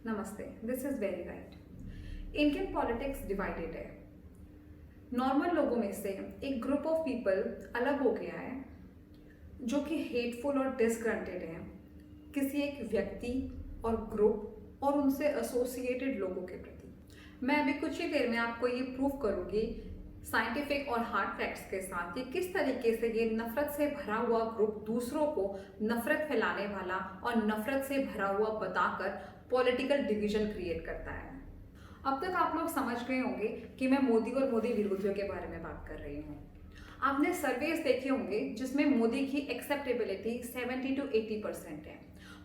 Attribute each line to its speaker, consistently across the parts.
Speaker 1: नमस्ते, this is very right. Indian politics divided है। Normal लोगों में से एक ग्रुप ऑफ पीपल अलग हो गया है जो कि हेटफुल और डिसग्रंटेड हैं किसी एक व्यक्ति और ग्रुप और उनसे एसोसिएटेड लोगों के प्रति। मैं अभी कुछ ही देर में आपको ये प्रूव करूंगी साइंटिफिक और हार्ड फैक्ट्स के साथ कि किस तरीके से ये नफरत से भरा हुआ ग्रुप दूसरों को नफरत फैलाने वाला और नफरत से भरा हुआ बताकर पॉलिटिकल डिवीजन क्रिएट करता है। अब तक आप लोग समझ गए होंगे कि मैं मोदी और मोदी विरोधियों के बारे में बात कर रही हूँ। आपने सर्वेस देखे होंगे जिसमें मोदी की एक्सेप्टेबिलिटी 70 to 80% है,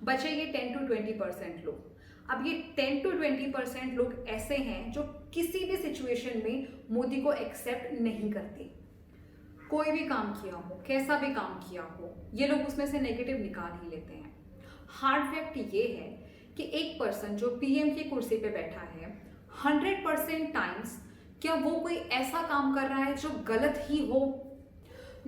Speaker 1: बचे ये 10 to 20% लोग। अब ये 10 to 20% लोग ऐसे हैं जो किसी भी सिचुएशन में मोदी को एक्सेप्ट नहीं करते। कोई भी काम किया हो, कैसा भी काम किया हो, ये लोग उसमें से नेगेटिव निकाल ही लेते हैं। हार्ड फैक्ट ये है कि एक पर्सन जो पीएम की कुर्सी पे बैठा है 100% टाइम्स क्या वो कोई ऐसा काम कर रहा है जो गलत ही हो।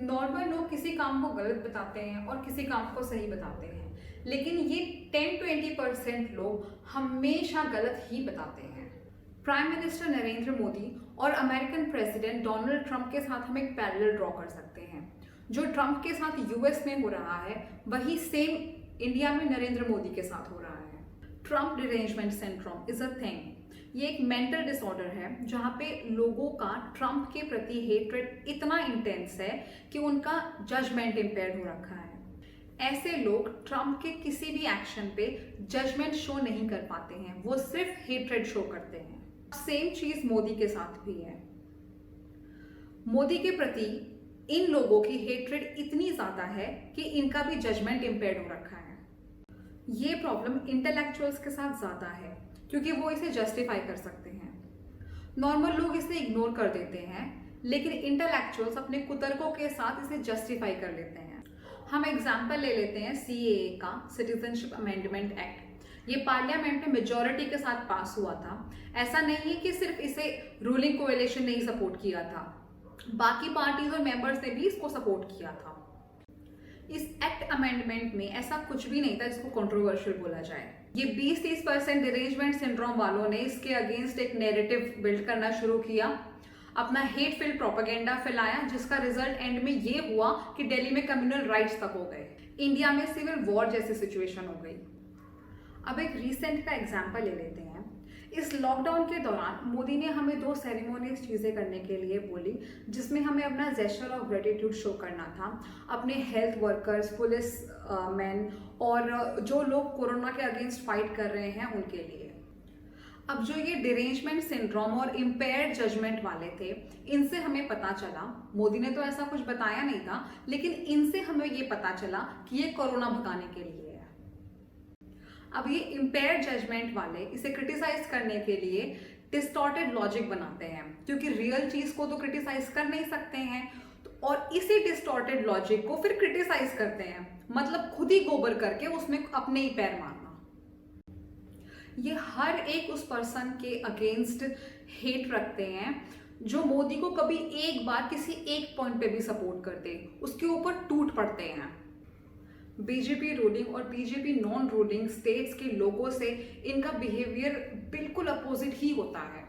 Speaker 1: नॉर्मल लोग किसी काम को गलत बताते हैं और किसी काम को सही बताते हैं, लेकिन ये 10-20% लोग हमेशा गलत ही बताते हैं। प्राइम मिनिस्टर नरेंद्र मोदी और अमेरिकन प्रेसिडेंट डोनाल्ड ट्रंप के साथ हम एक पैरेलल ड्रॉ कर सकते हैं। जो ट्रंप के साथ यूएस में हो रहा है वही सेम इंडिया में नरेंद्र मोदी के साथ हो रहा है। Trump derangement syndrome is a thing. ये एक मेंटल डिसऑर्डर है जहाँ पे लोगों का ट्रंप के प्रति हेट्रेड इतना इंटेंस है कि उनका जजमेंट इम्पेयर हो रखा है। ऐसे लोग ट्रंप के किसी भी एक्शन पे जजमेंट शो नहीं कर पाते हैं, वो सिर्फ हेट्रेड शो करते हैं। सेम चीज मोदी के साथ भी है। मोदी के प्रति इन लोगों की हेट्रेड इतनी ज्यादा है कि इनका भी जजमेंट इम्पेयर हो रखा है। ये प्रॉब्लम इंटेलेक्चुअल्स के साथ ज्यादा है क्योंकि वो इसे जस्टिफाई कर सकते हैं। नॉर्मल लोग इसे इग्नोर कर देते हैं, लेकिन इंटेलेक्चुअल्स अपने कुतर्कों के साथ इसे जस्टिफाई कर लेते हैं। हम एग्जाम्पल ले लेते हैं सीएए का, सिटीजनशिप अमेंडमेंट एक्ट। ये पार्लियामेंट में मेजॉरिटी के साथ पास हुआ था। ऐसा नहीं है कि सिर्फ इसे रूलिंग कोएलिशन ने ही सपोर्ट किया था, बाकी पार्टीज और मेंबर्स ने भी इसको सपोर्ट किया था। इस एक्ट अमेंडमेंट में ऐसा कुछ भी नहीं था जिसको कंट्रोवर्शियल बोला जाए। ये 20-30% डिरेंजमेंट सिंड्रोम वालों ने इसके अगेंस्ट एक नैरेटिव बिल्ड करना शुरू किया, अपना हेट फिल्ड प्रोपेगेंडा फैलाया, जिसका रिजल्ट एंड में ये हुआ कि दिल्ली में कम्युनल राइट्स तक हो गए, इंडिया में सिविल वॉर जैसी सिचुएशन हो गई। अब एक रिसेंट का एग्जाम्पल ले लेते हैं। इस लॉकडाउन के दौरान मोदी ने हमें 2 सेरेमोनियस चीज़ें करने के लिए बोली, जिसमें हमें अपना जेस्चर ऑफ ग्रेटिट्यूड शो करना था अपने हेल्थ वर्कर्स, पुलिस मैन और जो लोग कोरोना के अगेंस्ट फाइट कर रहे हैं उनके लिए। अब जो ये डिरेंजमेंट सिंड्रोम और इम्पेयर्ड जजमेंट वाले थे, इनसे हमें पता चला, मोदी ने तो ऐसा कुछ बताया नहीं था, लेकिन इनसे हमें ये पता चला कि ये कोरोना भगाने के लिए है। अब ये इम्पेयर्ड जजमेंट वाले इसे क्रिटिसाइज करने के लिए डिस्टॉर्टेड लॉजिक बनाते हैं, क्योंकि रियल चीज को तो क्रिटिसाइज कर नहीं सकते हैं, और इसी डिस्टॉर्टेड लॉजिक को फिर क्रिटिसाइज करते हैं, मतलब खुद ही गोबर करके उसमें अपने ही पैर मारना। ये हर एक उस पर्सन के अगेंस्ट हेट रखते हैं जो मोदी को कभी एक बार किसी एक पॉइंट पे भी सपोर्ट करते, उसके ऊपर टूट पड़ते हैं। बीजेपी रूलिंग और बीजेपी नॉन रूलिंग स्टेट्स के लोगों से इनका बिहेवियर बिल्कुल अपोजिट ही होता है,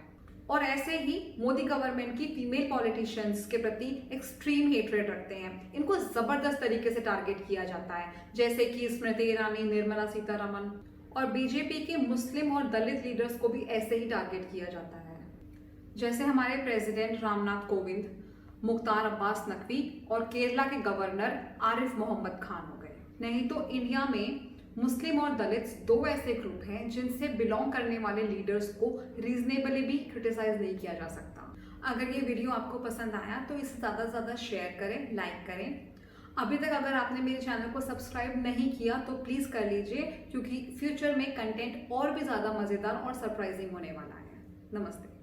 Speaker 1: और ऐसे ही मोदी गवर्नमेंट की फीमेल पॉलिटिशियंस के प्रति एक्सट्रीम हेट्रेड रखते हैं। इनको जबरदस्त तरीके से टारगेट किया जाता है, जैसे कि स्मृति ईरानी, निर्मला सीतारमण, और बीजेपी के मुस्लिम और दलित लीडर्स को भी ऐसे ही टारगेट किया जाता है, जैसे हमारे प्रेसिडेंट रामनाथ कोविंद, मुख्तार अब्बास नकवी और केरला के गवर्नर आरिफ मोहम्मद खान हो गए। नहीं तो इंडिया में मुस्लिम और दलित 2 ऐसे ग्रुप हैं जिनसे बिलोंग करने वाले लीडर्स को रीजनेबली भी क्रिटिसाइज नहीं किया जा सकता। अगर ये वीडियो आपको पसंद आया तो इसे ज़्यादा से ज़्यादा शेयर करें, लाइक करें। अभी तक अगर आपने मेरे चैनल को सब्सक्राइब नहीं किया तो प्लीज़ कर लीजिए, क्योंकि फ्यूचर में कंटेंट और भी ज़्यादा मज़ेदार और सरप्राइजिंग होने वाला है। नमस्ते।